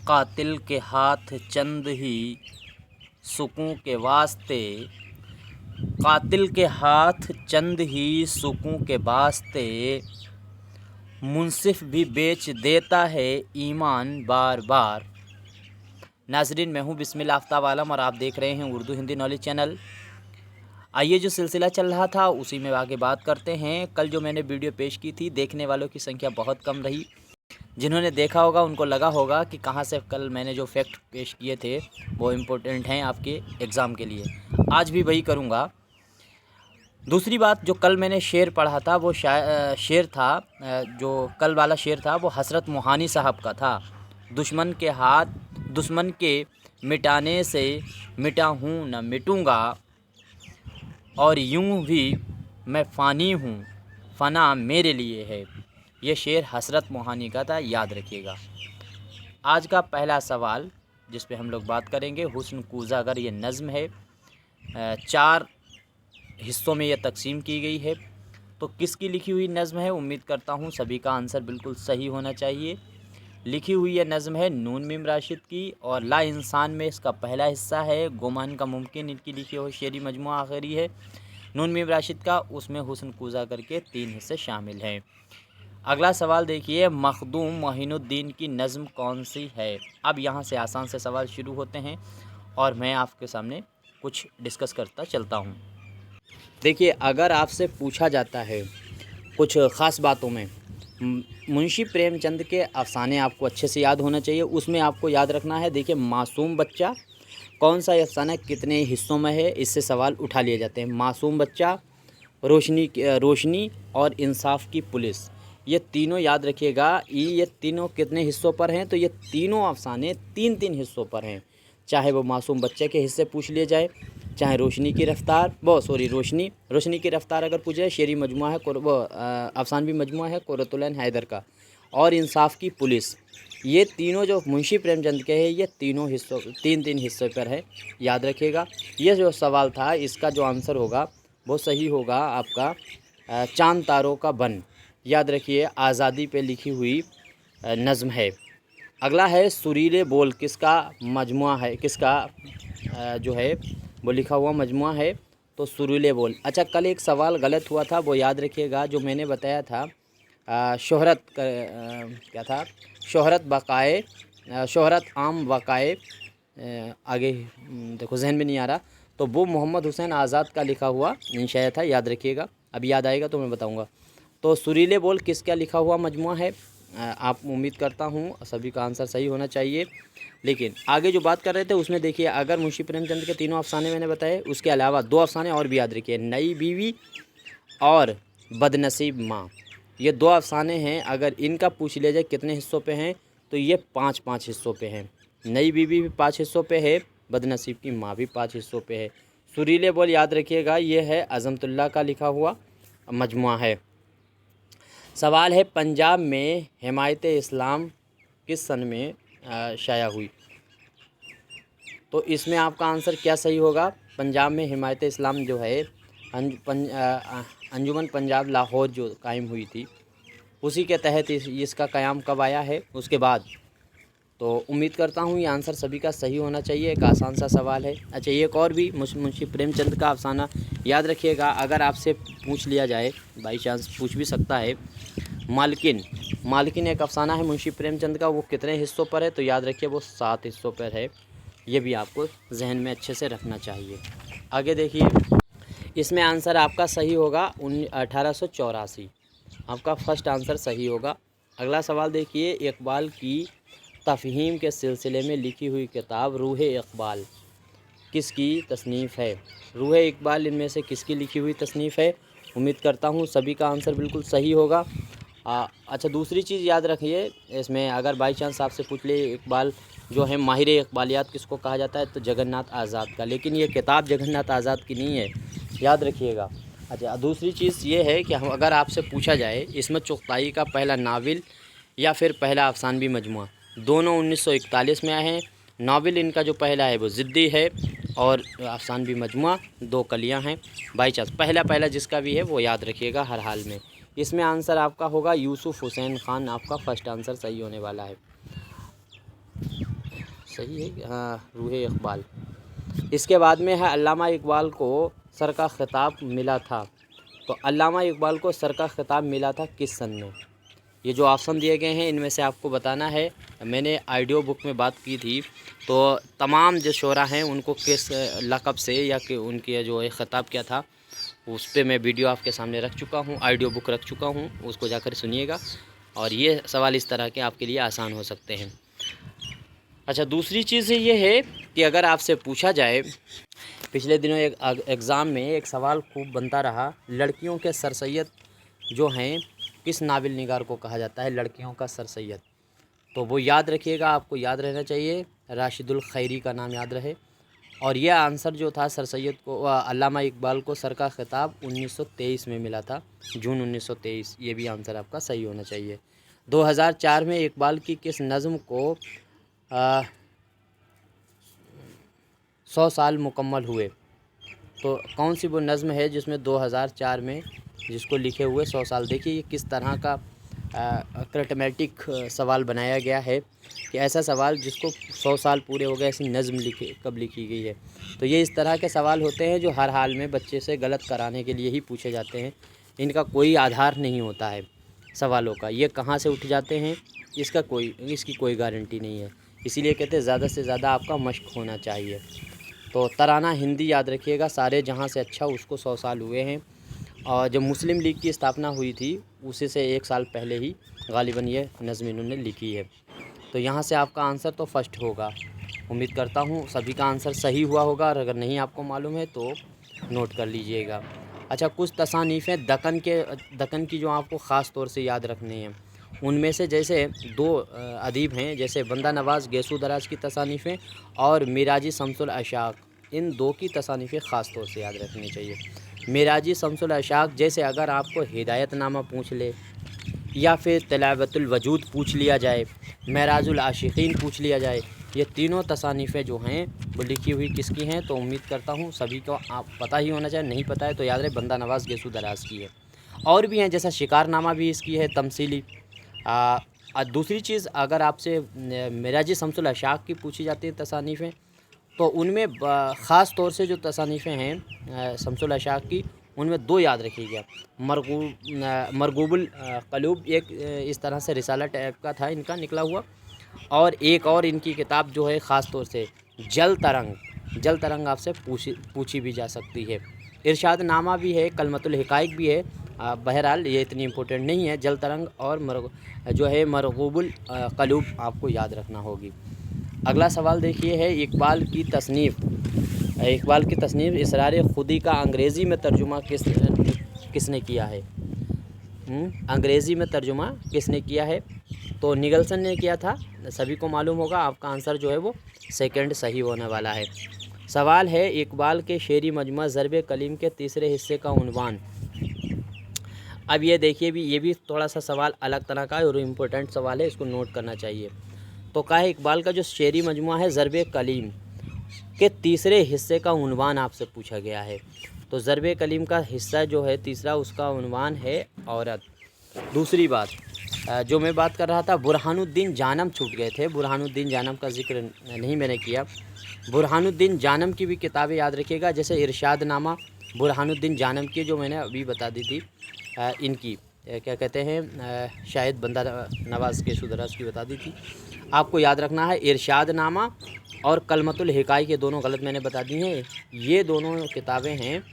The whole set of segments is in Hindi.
कातिल के हाथ चंद ही सुकून के वास्ते, कातिल के हाथ चंद ही सुकून के वास्ते, मुंसिफ भी बेच देता है ईमान बार बार। नाजरीन, मैं हूँ बिस्मिल आफ्ताब आलम और आप देख रहे हैं उर्दू हिंदी नॉलेज चैनल। आइए, जो सिलसिला चल रहा था उसी में आगे बात करते हैं। कल जो मैंने वीडियो पेश की थी, देखने वालों की संख्या बहुत कम रही। जिन्होंने देखा होगा उनको लगा होगा कि कहाँ से कल मैंने जो फैक्ट पेश किए थे वो इम्पोर्टेंट हैं आपके एग्ज़ाम के लिए। आज भी वही करूँगा। दूसरी बात, जो कल मैंने शेर पढ़ा था वो शेर था, जो कल वाला शेर था वो हज़रत मोहानी साहब का था। दुश्मन के हाथ दुश्मन के मिटाने से मिटा हूँ न मिटूँगा, और यूँ भी मैं फ़ानी हूँ, फ़ना मेरे लिए है। ये शेर हज़रत मोहानी का था, याद रखिएगा। आज का पहला सवाल जिस पे हम लोग बात करेंगे, हुस्न कूज़ागर ये नज़्म है। 4 हिस्सों में ये तकसीम की गई है। तो किसकी लिखी हुई नज़्म है? उम्मीद करता हूँ सभी का आंसर बिल्कुल सही होना चाहिए। लिखी हुई ये नज़्म है नून मीम राशिद की, और ला इंसान में इसका पहला हिस्सा है। गुमान का मुमकिन इनकी लिखी हुई शेरी मजमुआ आखिरी है नून मीम राशिद का, उसमें हुस्न कूज़ागर के 3 हिस्से शामिल हैं। अगला सवाल देखिए, मखदूम मोइनुद्दीन की नज़्म कौन सी है? अब यहाँ से आसान से सवाल शुरू होते हैं और मैं आपके सामने कुछ डिस्कस करता चलता हूँ। देखिए, अगर आपसे पूछा जाता है कुछ ख़ास बातों में, मुंशी प्रेमचंद के अफ़साने आपको अच्छे से याद होना चाहिए। उसमें आपको याद रखना है, देखिए, मासूम बच्चा कौन सा अफ़साना कितने हिस्सों में है, इससे सवाल उठा लिए जाते हैं। मासूम बच्चा, रोशनी और इंसाफ की पुलिस, ये तीनों याद रखिएगा। ये तीनों कितने हिस्सों पर हैं? तो ये तीनों अफ़साने 3-3 हिस्सों पर हैं। चाहे वो मासूम बच्चे के हिस्से पूछ लिए जाए, चाहे रोशनी की रफ़्तार अगर पूछ जाए, शेरी मजमुआ है, वो अफ़सानवी मजमुआ है कुर्रतुल-ऐन हैदर का, और इंसाफ की पुलिस, ये तीनों जो मुंशी प्रेमचंद के हैं, ये तीनों हिस्सों 3-3 हिस्सों पर है, याद रखिएगा। ये जो सवाल था, इसका जो आंसर होगा वो सही होगा आपका चांद तारों का बन, याद रखिए, आज़ादी पे लिखी हुई नज़्म है। अगला है सुरीले बोल, किसका मजमुआ है, किसका जो है वो लिखा हुआ मजमुआ है? तो सुरीले बोल। अच्छा, कल एक सवाल गलत हुआ था, वो याद रखिएगा। जो मैंने बताया था क्या था, शोहरत आम वक़ाए, आगे देखो जहन में नहीं आ रहा, तो वो मोहम्मद हुसैन आज़ाद का लिखा हुआ इंशाया था, याद रखिएगा। अब याद आएगा तो मैं बताऊँगा। तो सुरीले बोल किसका लिखा हुआ मजमुआ है? आप उम्मीद करता हूँ सभी का आंसर सही होना चाहिए। लेकिन आगे जो बात कर रहे थे उसमें देखिए, अगर मुंशी प्रेमचंद के तीनों अफ़साने मैंने बताए, उसके अलावा 2 अफ़साने और भी याद रखिए, नई बीवी और बदनसीब माँ। ये 2 अफ़साने हैं। अगर इनका पूछ लिया जाए कितने हिस्सों पे हैं, तो ये 5-5 हिस्सों पे हैं। नई बीवी भी 5 हिस्सों पे है, बदनसीब की माँ भी 5 हिस्सों पे है। सुरीले बोल याद रखिएगा, ये है अज़मतुल्लाह का लिखा हुआ मजमुआ है। सवाल है, पंजाब में हिमायत इस्लाम किस सन में शाया हुई? तो इसमें आपका आंसर क्या सही होगा? पंजाब में हिमायत इस्लाम जो है, अंजुमन पंजाब लाहौर जो कायम हुई थी, उसी के तहत इसका क़याम कब आया है, उसके बाद। तो उम्मीद करता हूँ ये आंसर सभी का सही होना चाहिए। एक आसान सा सवाल है। अच्छा, एक और भी मुंशी प्रेमचंद का अफ़साना याद रखिएगा। अगर आपसे पूछ लिया जाए, बाई चांस पूछ भी सकता है, मालकिन एक अफ़साना है मुंशी प्रेमचंद का, वो कितने हिस्सों पर है? तो याद रखिए वो 7 हिस्सों पर है। ये भी आपको जहन में अच्छे से रखना चाहिए। आगे देखिए, इसमें आंसर आपका सही होगा 1884। आपका फर्स्ट आंसर सही होगा। अगला सवाल देखिए, इकबाल की तफ़हीम के सिलसिले में लिखी हुई किताब रूह इकबाल किसकी तसनीफ़ है? रूह इकबाल इनमें से किसकी लिखी हुई तसनीफ़ है? उम्मीद करता हूँ सभी का आंसर बिल्कुल सही होगा। अच्छा, दूसरी चीज़ याद रखिए, इसमें अगर बाई चांस आपसे पूछ ले इकबाल जो है माहिर इकबालियात किसको कहा जाता है, तो जगन्नाथ आज़ाद का। लेकिन ये किताब जगन्नाथ आज़ाद की नहीं है, याद रखिएगा। अच्छा, दूसरी चीज़ ये है कि हम अगर आपसे पूछा जाए इसमें चुग़ताई का पहला नावल या फिर पहला अफ़सानवी मजमुआ, दोनों 1941 में आए हैं। नावल इनका जो पहला है वो ज़िद्दी है, और अफ़सानवी मजमुआ 2 कलियाँ हैं। बाई चांस पहला जिसका भी है वो याद रखिएगा हर हाल में। इसमें आंसर आपका होगा यूसुफ़ हुसैन ख़ान, आपका फर्स्ट आंसर सही होने वाला है। सही है, हाँ, रूहे इकबाल। इसके बाद में है अल्लामा इकबाल को सर का खिताब मिला था। तो अल्लामा इकबाल को सर का खिताब मिला था किस सन में? ये जो ऑप्शन दिए गए हैं इनमें से आपको बताना है। मैंने ऑडियो बुक में बात की थी, तो तमाम जो शोरा हैं उनको किस लक़ब से या कि उनके जो है ख़िताब क्या था, उस पे मैं वीडियो आपके सामने रख चुका हूँ, ऑडियो बुक रख चुका हूँ, उसको जाकर सुनिएगा। और ये सवाल इस तरह के आपके लिए आसान हो सकते हैं। अच्छा, दूसरी चीज़ ये है कि अगर आपसे पूछा जाए, पिछले दिनों एक एग्ज़ाम में एक सवाल खूब बनता रहा, लड़कियों के सर सैयद जो हैं किस नावल निगार को कहा जाता है, लड़कियों का सर सैयद? तो वो याद रखिएगा, आपको याद रहना चाहिए, राशिदुल खैरी का नाम याद रहे। और यह आंसर जो था सर सैयद को, अल्लामा इकबाल को सर का खिताब 1923 में मिला था, जून 1923। ये भी आंसर आपका सही होना चाहिए। 2004 में इकबाल की किस नज़्म को 100 साल मुकम्मल हुए? तो कौन सी वो नज़्म है जिसमें 2004 में जिसको लिखे हुए 100 साल? देखिए ये किस तरह का क्रेटमेटिक सवाल बनाया गया है कि ऐसा सवाल जिसको 100 साल पूरे हो गए, ऐसी नज़्म कब लिखी गई है। तो ये इस तरह के सवाल होते हैं जो हर हाल में बच्चे से गलत कराने के लिए ही पूछे जाते हैं। इनका कोई आधार नहीं होता है सवालों का, ये कहाँ से उठ जाते हैं इसकी कोई गारंटी नहीं है। इसीलिए कहते हैं ज़्यादा से ज़्यादा आपका मशक होना चाहिए। तो तराना हिंदी याद रखिएगा, सारे जहाँ से अच्छा उसको 100 साल हुए हैं। और जब मुस्लिम लीग की स्थापना हुई थी उसी से 1 साल पहले ही गालिबन ये नज़्म इन्होंने लिखी है। तो यहाँ से आपका आंसर तो फर्स्ट होगा। उम्मीद करता हूँ सभी का आंसर सही हुआ होगा, और अगर नहीं आपको मालूम है तो नोट कर लीजिएगा। अच्छा, कुछ तसानीफ़ें दक्कन की जो आपको ख़ास तौर से याद रखनी है, उनमें से जैसे 2 अदीब हैं, जैसे बंदा नवाज़ गैसू दराज की तसानीफ़ें और मिराजी शम्सुल अशाक, इन 2 की तसानीफ़ें ख़ास तौर से याद रखनी चाहिए। मिराजी शम्सुल अशाक, जैसे अगर आपको हिदायतनामा पूछ ले या फिर तलावतुल वजूद पूछ लिया जाए, महराजुल आशिकीन पूछ लिया जाए, ये तीनों तसानीफ़ें जो हैं वो लिखी हुई किसकी हैं? तो उम्मीद करता हूँ सभी को आप पता ही होना चाहिए, नहीं पता है तो याद रहे बंदा नवाज़ गैसू दराज की है। और भी हैं, जैसा शिकारनामा भी इसकी है तमसीली। दूसरी चीज़, अगर आपसे मिराजी शम्सुल अशाक की पूछी जाती है तसानीफ़ें, तो उनमें ख़ास तौर से जो तसानीफ़ें हैं शम्सुल अशाक की, उनमें 2 याद रखिएगा। मरगूबुल क़लूब एक इस तरह से रिसाला टाइप का था इनका निकला हुआ, और एक और इनकी किताब जो है ख़ास तौर से जल तरंग आपसे पूछी भी जा सकती है। इरशाद नामा भी है, कलमतुल हिकायक भी है। बहरहाल ये इतनी इम्पोर्टेंट नहीं है। जल तरंग और मरगूबुल क़लूब आपको याद रखना होगी। अगला सवाल देखिए है, इकबाल की तसनीफ़ इसरार खुदी का अंग्रेज़ी में तर्जुमा किसने किया है? अंग्रेज़ी में तर्जुमा किसने किया है? तो निगलसन ने किया था, सभी को मालूम होगा। आपका आंसर जो है वो सेकंड सही होने वाला है। सवाल है, इकबाल के शेरी मजमा ज़र्ब कलीम के तीसरे हिस्से का उन्वान। अब ये देखिए ये भी थोड़ा सा सवाल अलग तरह का है और इम्पोर्टेंट सवाल है, इसको नोट करना चाहिए। तो कहा है इकबाल का जो शेरी मजमुआ है ज़र्ब कलीम के तीसरे हिस्से का उन्वान आपसे पूछा गया है। तो ज़र्ब कलीम का हिस्सा जो है तीसरा, उसका उन्वान है औरत। दूसरी बात जो मैं बात कर रहा था, बुरहानुद्दीन जानम छूट गए थे, बुरहानुद्दीन जानम का जिक्र नहीं मैंने किया। बुरहानुद्दीन जानम की भी किताबें याद रखिएगा, जैसे इरशाद नामा बुरहानुद्दीन जानम की जो मैंने अभी बता दी थी, इनकी क्या कहते हैं, शायद बंदा नवाज़ गैसू दराज की बता दी थी। आपको याद रखना है इरशाद नामा और कलमतुल हिकाय के दोनों गलत मैंने बता दी हैं। ये दोनों किताबें हैं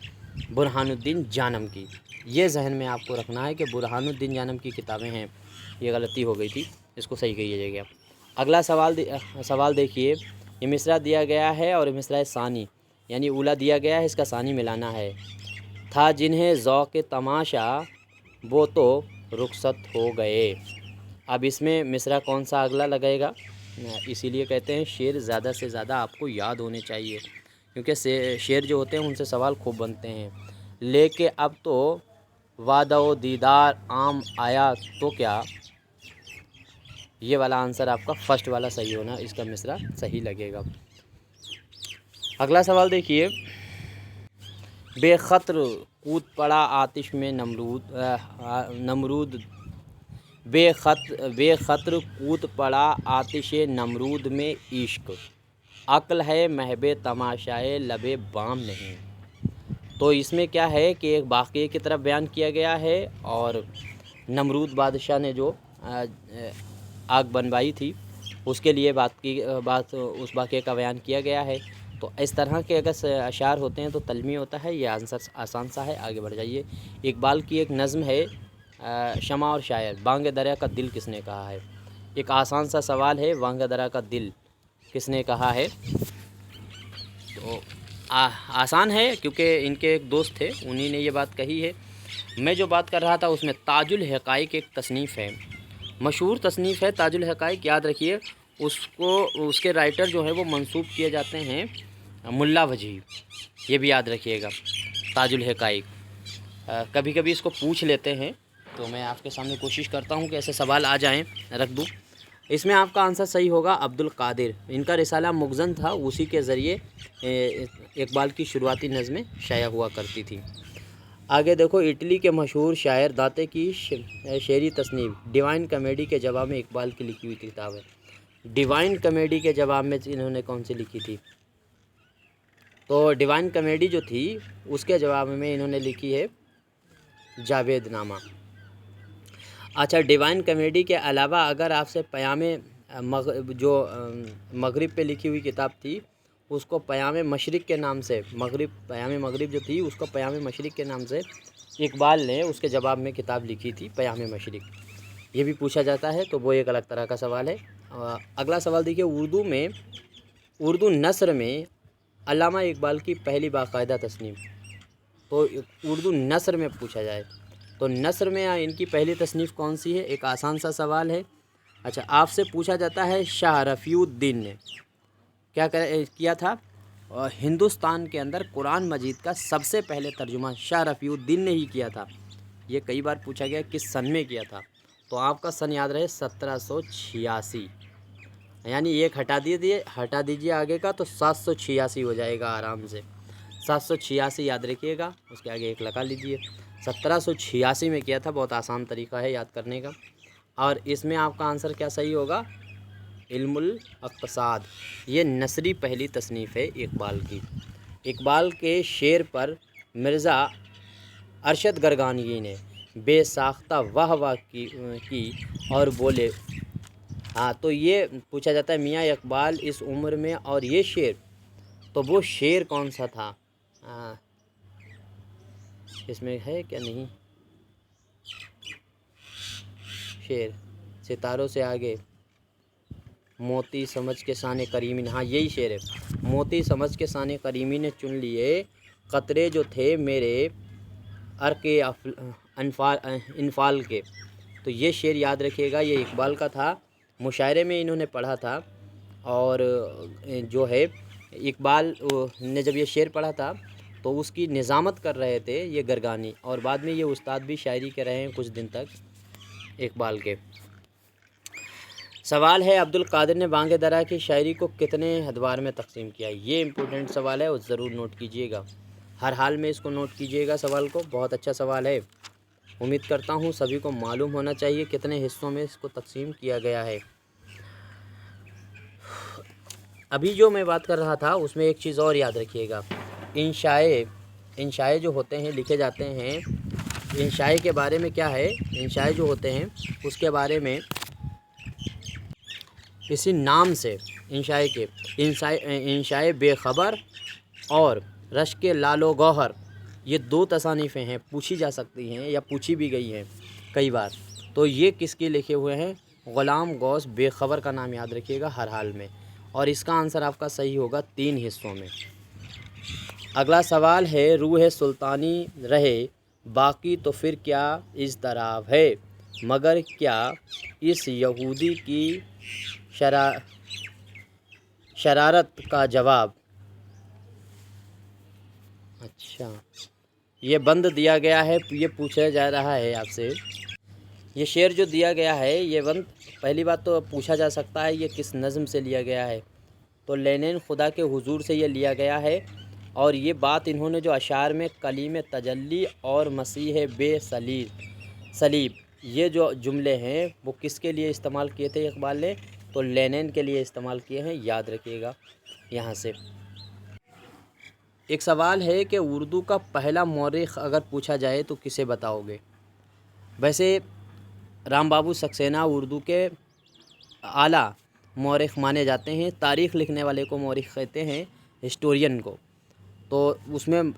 बुरहानुद्दीन जानम की। ये जहन में आपको रखना है कि बुरहानुद्दीन जानम की किताबें हैं। ये गलती हो गई थी, इसको सही कीजिएगा। अगला सवाल देखिए, ये मिसरा दिया गया है और मिसरा सानी यानी उला दिया गया है, इसका सानी मिलाना है। था जिन्हें ज़ौक़ तमाशा वो तो रुखसत हो गए। अब इसमें मिसरा कौन सा अगला लगेगा? इसीलिए कहते हैं शेर ज़्यादा से ज़्यादा आपको याद होने चाहिए, क्योंकि शेर जो होते हैं उनसे सवाल खूब बनते हैं। लेके अब तो वादो दीदार आम आया तो क्या, ये वाला आंसर आपका फर्स्ट वाला सही होना, इसका मिसरा सही लगेगा। अगला सवाल देखिए, बेखतर कूद पड़ा आतिश में नमरूद बेखतर कूद पड़ा आतिश नमरूद में इश्क, अक्ल है महबे तमाशाए लबे बाम नहीं। तो इसमें क्या है कि एक वाक़ये की तरफ बयान किया गया है और नमरूद बादशाह ने जो आग बनवाई थी उसके लिए बात उस वाक़ये का बयान किया गया है। तो इस तरह के अगर अशार होते हैं तो तल्मी होता है। ये आंसर आसान सा है, आगे बढ़ जाइए। इकबाल की एक नज़्म है शमा और शायर, बांग दरिया का दिल किसने कहा है। एक आसान सा सवाल है, बांग दरिया का दिल किसने कहा है। तो आसान है क्योंकि इनके एक दोस्त थे, उन्हीं ने ये बात कही है। मैं जो बात कर रहा था उसमें ताजुल हक़ाइक़ एक तसनीफ़ है, मशहूर तसनीफ़ है ताजुल हक़ाइक़, याद रखिए। उसके राइटर जो है वो मंसूब किए जाते हैं मुल्ला वजी, ये भी याद रखिएगा। ताजुल हक़ाइक़ कभी कभी इसको पूछ लेते हैं, तो मैं आपके सामने कोशिश करता हूँ कि ऐसे सवाल आ जाएं, रख दूँ। इसमें आपका आंसर सही होगा अब्दुल कादिर। इनका रिसाला मुग़ज़न था, उसी के ज़रिए इकबाल की शुरुआती नज़में शाया हुआ करती थी। आगे देखो, इटली के मशहूर शायर दाते की शेरी तसनीफ़ डिवाइन कॉमेडी के जवाब में इकबाल की लिखी हुई किताब है। डिवाइन कॉमेडी के जवाब में इन्होंने कौन सी लिखी थी। तो डिवाइन कॉमेडी जो थी उसके जवाब में इन्होंने लिखी है जावेदनामा। अच्छा, डिवाइन कॉमेडी के अलावा अगर आपसे पयामे मगरिब पे लिखी हुई किताब थी उसको पयामे मशरिक़ के नाम से, पयामे मगरिब जो थी उसको पयामे मशरिक़ के नाम से इकबाल ने उसके जवाब में किताब लिखी थी पयामे मशरिक़, ये भी पूछा जाता है। तो वो एक अलग तरह का सवाल है। अगला सवाल देखिए, उर्दू नस्र में अल्लामा इकबाल की पहली बाकायदा तसनीफ़। तो उर्दू नस्र में पूछा जाए तो नस्र में इनकी पहली तसनीफ़ कौन सी है, एक आसान सा सवाल है। अच्छा, आपसे पूछा जाता है शाह रफ़ीउद्दीन ने क्या किया था। हिंदुस्तान के अंदर कुरान मजीद का सबसे पहले तर्जुमा शाह रफ़ीउद्दीन ने ही किया था। ये कई बार पूछा गया किस सन में किया था, तो आपका सन याद रहे 1786, यानी एक हटा दीजिए आगे का तो 786 हो जाएगा आराम से। 786 याद रखिएगा, उसके आगे एक लगा लीजिए। 1786 में किया था, बहुत आसान तरीका है याद करने का। और इसमें आपका आंसर क्या सही होगा, इल्मुल अक़्साद। ये नसरी पहली तसनीफ़ है इकबाल की। इकबाल के शेर पर मिर्ज़ा अरशद गरगानी ने बेसाख्ता वाह वाह की और बोले। हाँ, तो ये पूछा जाता है मियाँ इकबाल इस उम्र में और ये शेर, तो वो शेर कौन सा था। इसमें है क्या, नहीं, शेर सितारों से आगे मोती समझ के साने करीमी ने, हाँ यही शेर है। मोती समझ के साने करीमी ने चुन लिए कतरे जो थे मेरे अर्के इनफाल के। तो ये शेर याद रखिएगा, ये इकबाल का था, मुशायरे में इन्होंने पढ़ा था। और जो है इकबाल ने जब ये शेर पढ़ा था तो उसकी निज़ामत कर रहे थे ये गरगानी, और बाद में ये उस्ताद भी शायरी के रहे हैं कुछ दिन तक इकबाल के। सवाल है, अब्दुल कादिर ने बांग दरा की शायरी को कितने अदवार में तकसीम किया। ये इम्पोर्टेंट सवाल है और ज़रूर नोट कीजिएगा, हर हाल में इसको नोट कीजिएगा सवाल को, बहुत अच्छा सवाल है। उम्मीद करता हूँ सभी को मालूम होना चाहिए कितने हिस्सों में इसको तकसीम किया गया है। अभी जो मैं बात कर रहा था उसमें एक चीज़ और याद रखिएगा, इंशाए जो होते हैं लिखे जाते हैं, इंशाए के बारे में क्या है, इंशाए जो होते हैं उसके बारे में इसी नाम से इंशाए बेखबर और रश्क के लालो गौहर, ये दो तसानीफ़ें हैं, पूछी जा सकती हैं या पूछी भी गई हैं कई बार। तो ये किसके लिखे हुए हैं, ग़ुलाम गौस बेखबर का नाम याद रखिएगा हर हाल में। और इसका आंसर आपका सही होगा 3 हिस्सों में। अगला सवाल है, रूह सुल्तानी रहे बाकी तो फिर क्या इज़्तिराब है, मगर क्या इस यहूदी की शरारत का जवाब। अच्छा, ये बंद दिया गया है, ये पूछा जा रहा है आपसे, ये शेर जो दिया गया है ये बंद, पहली बात तो पूछा जा सकता है ये किस नज़म से लिया गया है। तो लेनेन खुदा के हुजूर से ये लिया गया है, और ये बात इन्होंने जो अशार में कलीम तजल्ली और मसीह बे सलीब ये जो जुमले हैं वो किसके लिए इस्तेमाल किए थे इकबाल ने? तो लेनिन के लिए इस्तेमाल किए हैं, याद रखिएगा यहाँ से। एक सवाल है कि उर्दू का पहला मौरिख अगर पूछा जाए तो किसे बताओगे? वैसे राम बाबू सक्सेना उर्दू के आला मौरिख माने जाते हैं। तारीख़ लिखने वाले को मौरिख कहते हैं, हिस्टोरियन को। तो उसमें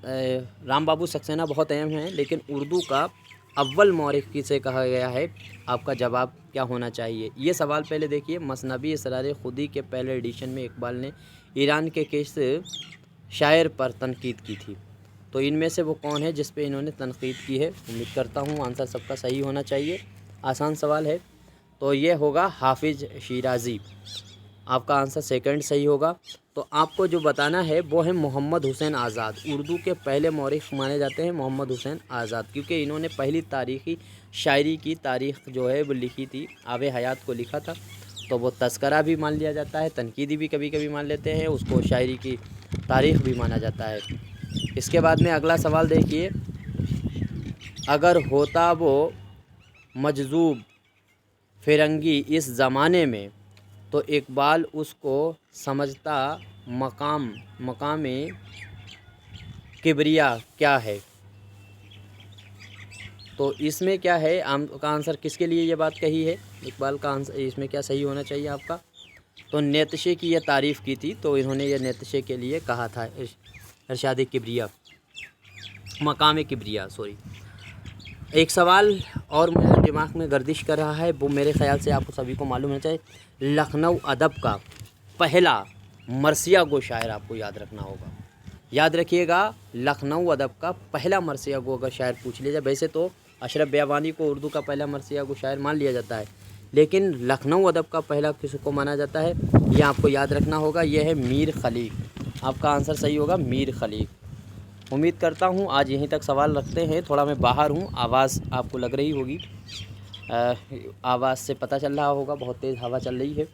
राम बाबू सक्सेना बहुत अहम हैं, लेकिन उर्दू का अव्वल मौरिख किसे कहा गया है? आपका जवाब क्या होना चाहिए? ये सवाल पहले देखिए। मसनबी इसरार खुदी के पहले एडिशन में इकबाल ने ईरान के किस शायर पर तनकीद की थी? तो इनमें से वो कौन है जिस पे इन्होंने तनकीद की है? उम्मीद करता हूँ आंसर सबका सही होना चाहिए। आसान सवाल है। तो ये होगा हाफिज़ शिराज़ी। आपका आंसर सेकंड सही होगा। तो आपको जो बताना है वो है मोहम्मद हुसैन आज़ाद। उर्दू के पहले मौरिख माने जाते हैं मोहम्मद हुसैन आज़ाद, क्योंकि इन्होंने पहली तारीख़ी शायरी की तारीख़ जो है वो लिखी थी, आबे हयात को लिखा था। तो वो तस्करा भी मान लिया जाता है, तनकीदी भी कभी कभी मान लेते हैं, उसको शायरी की तारीख़ भी माना जाता है। इसके बाद में अगला सवाल देखिए। अगर होता वो मजजूब फिरंगी इस ज़माने में तो इकबाल उसको समझता मकाम किबरिया क्या है? तो इसमें क्या है? का आंसर किसके लिए ये बात कही है? इकबाल का आंसर इसमें क्या सही होना चाहिए आपका? तो नेतशे की ये तारीफ़ की थी, तो इन्होंने ये नेतशे के लिए कहा था, इरशाद किबरिया, मकाम किबरिया, सॉरी। एक सवाल और मेरे दिमाग में गर्दिश कर रहा है, वो मेरे ख़्याल से आपको सभी को मालूम होना चाहिए। लखनऊ अदब का पहला मरसिया गो शायर आपको याद रखना होगा। याद रखिएगा, लखनऊ अदब का पहला मरसिया गो अगर शायर पूछ लिया जाए, वैसे तो अशरफ बियावानी को उर्दू का पहला मरसिया गो शायर मान लिया जाता है, लेकिन लखनऊ अदब का पहला किसको माना जाता है ये आपको याद रखना होगा। यह है मीर खलीक। आपका आंसर सही होगा मीर खलीक। उम्मीद करता हूँ आज यहीं तक सवाल रखते हैं। थोड़ा मैं बाहर हूँ, आवाज़ आपको लग रही होगी, आवाज़ से पता चल रहा होगा बहुत तेज़ हवा चल रही है।